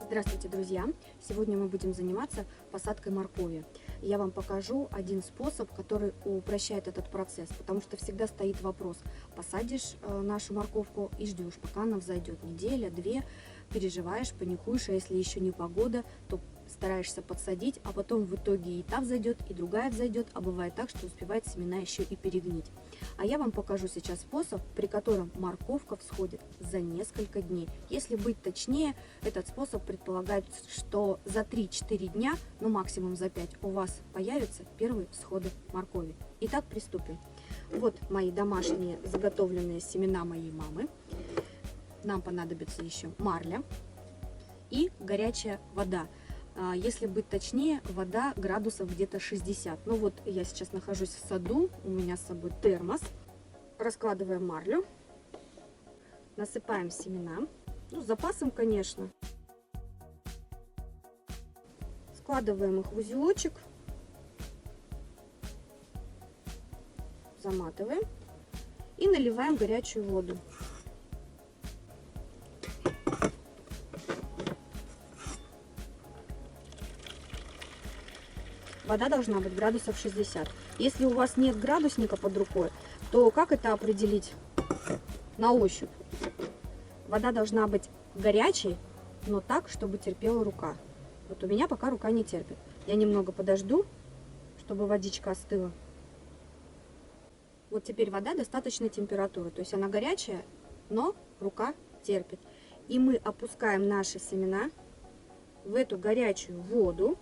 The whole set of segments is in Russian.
Здравствуйте, друзья! Сегодня мы будем заниматься посадкой моркови. Я вам покажу один способ, который упрощает этот процесс, потому что всегда стоит вопрос: посадишь нашу морковку и ждешь, пока она взойдет. Неделя, две, переживаешь, паникуешь, а если еще не погода, то стараешься подсадить, а потом в итоге и та взойдет, и другая взойдет, а бывает так, что успевает семена еще и перегнить. А я вам покажу сейчас способ, при котором морковка всходит за несколько дней. Если быть точнее, этот способ предполагает, что за 3-4 дня, ну максимум за 5, у вас появятся первые всходы моркови. Итак, приступим. Вот мои домашние заготовленные семена моей мамы. Нам понадобится еще марля и горячая вода. Если быть точнее, вода градусов где-то 60. Ну вот я сейчас нахожусь в саду, у меня с собой термос. Раскладываем марлю, насыпаем семена, ну с запасом, конечно. Складываем их в узелочек, заматываем и наливаем горячую воду. Вода должна быть градусов 60. Если у вас нет градусника под рукой, то как это определить на ощупь? Вода должна быть горячей, но так, чтобы терпела рука. Вот у меня пока рука не терпит. Я немного подожду, чтобы водичка остыла. Вот теперь вода достаточной температуры. То есть она горячая, но рука терпит. И мы опускаем наши семена в эту горячую воду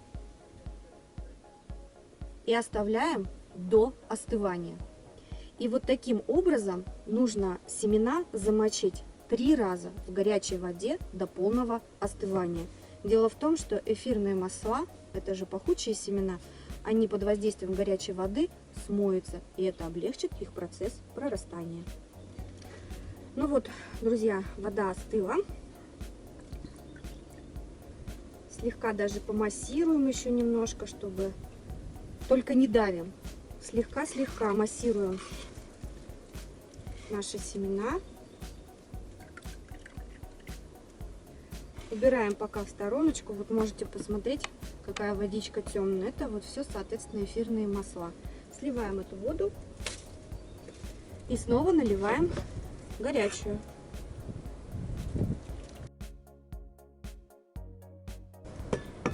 и оставляем до остывания. И вот таким образом нужно семена замочить 3 раза в горячей воде до полного остывания. Дело в том, что эфирные масла, это же пахучие семена, они под воздействием горячей воды смоются, и это облегчит их процесс прорастания. Ну вот, друзья, вода остыла. Слегка даже помассируем еще немножко, чтобы... Только не давим, слегка-слегка массируем наши семена. Убираем пока в стороночку. Вот можете посмотреть, какая водичка темная. Это вот все, соответственно, эфирные масла. Сливаем эту воду и снова наливаем горячую.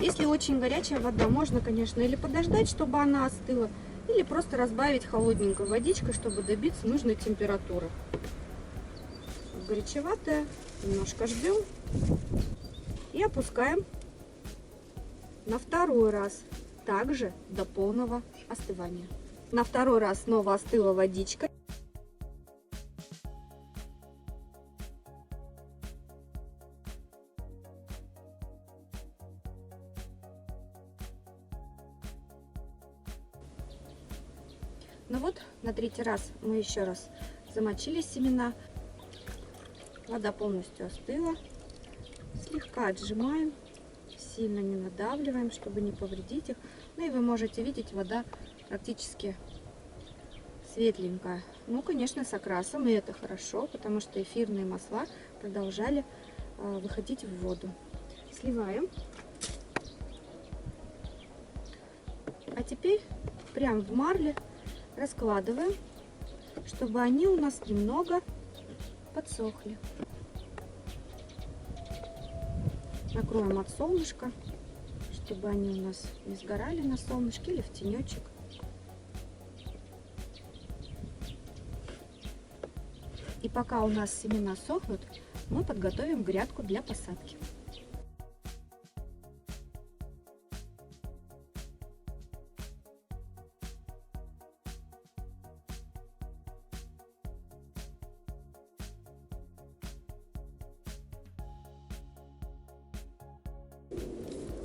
Если очень горячая вода, можно, конечно, или подождать, чтобы она остыла, или просто разбавить холодненькой водичкой, чтобы добиться нужной температуры. Горячеватая, немножко ждем и опускаем на второй раз, также до полного остывания. На второй раз снова остыла водичка. Ну вот, на 3-й раз мы еще раз замочили семена. Вода полностью остыла. Слегка отжимаем, сильно не надавливаем, чтобы не повредить их. Ну и вы можете видеть, вода практически светленькая. Ну, конечно, с окрасом, и это хорошо, потому что эфирные масла продолжали выходить в воду. Сливаем. А теперь прям в марле раскладываем, чтобы они у нас немного подсохли. Накроем от солнышка, чтобы они у нас не сгорали на солнышке или в тенечек. И пока у нас семена сохнут, мы подготовим грядку для посадки.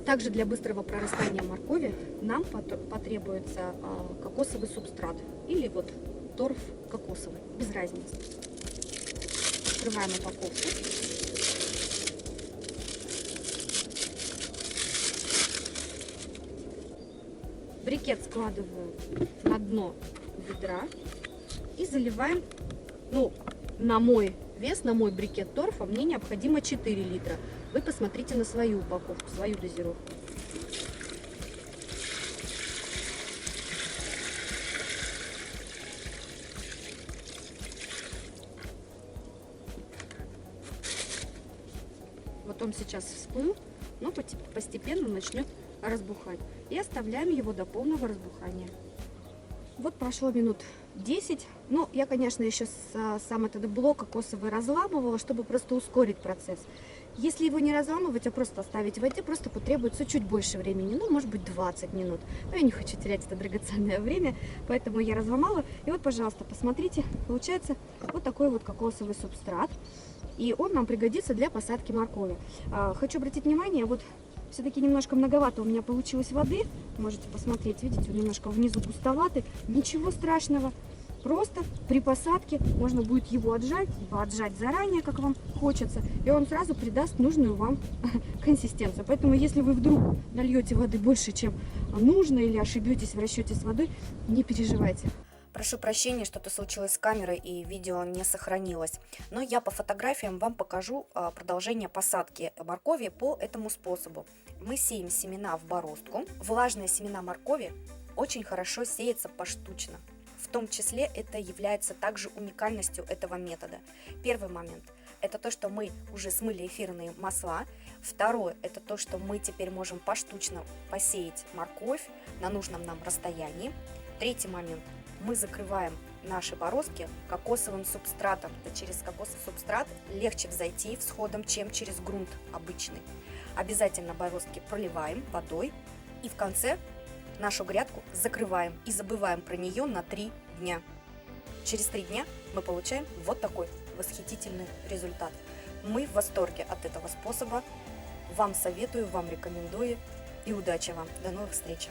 Также для быстрого прорастания моркови нам потребуется кокосовый субстрат или вот торф кокосовый, без разницы. Открываем упаковку. Брикет складываю на дно ведра и заливаем, ну, на мой вес, на мой брикет торфа мне необходимо 4 литра. Вы посмотрите на свою упаковку, свою дозировку. Вот он сейчас всплыл, но постепенно начнет разбухать. И оставляем его до полного разбухания. Вот прошло минут 10. Ну, я, конечно, еще сам этот блок кокосовый разламывала, чтобы просто ускорить процесс. Если его не разламывать, а просто оставить в воде, просто потребуется чуть больше времени, ну, может быть, 20 минут. Но я не хочу терять это драгоценное время, поэтому я разломала. И вот, пожалуйста, посмотрите, получается вот такой вот кокосовый субстрат. И он нам пригодится для посадки моркови. Хочу обратить внимание, вот все-таки немножко многовато у меня получилось воды. Можете посмотреть, видите, он немножко внизу густоватый. Ничего страшного. Просто при посадке можно будет его отжать, либо отжать заранее, как вам хочется, и он сразу придаст нужную вам консистенцию. Поэтому, если вы вдруг нальете воды больше, чем нужно, или ошибетесь в расчете с водой, не переживайте. Прошу прощения, что-то случилось с камерой и видео не сохранилось. Но я по фотографиям вам покажу продолжение посадки моркови по этому способу. Мы сеем семена в бороздку. Влажные семена моркови очень хорошо сеются поштучно. В том числе это является также уникальностью этого метода. Первый момент – это то, что мы уже смыли эфирные масла. Второе – это то, что мы теперь можем поштучно посеять морковь на нужном нам расстоянии. Третий момент – мы закрываем наши бороздки кокосовым субстратом. Через кокосовый субстрат легче взойти всходом, чем через грунт обычный. Обязательно бороздки проливаем водой и в конце нашу грядку закрываем и забываем про нее на 3 дня. Через 3 дня мы получаем вот такой восхитительный результат. Мы в восторге от этого способа. Вам советую, вам рекомендую и удачи вам. До новых встреч!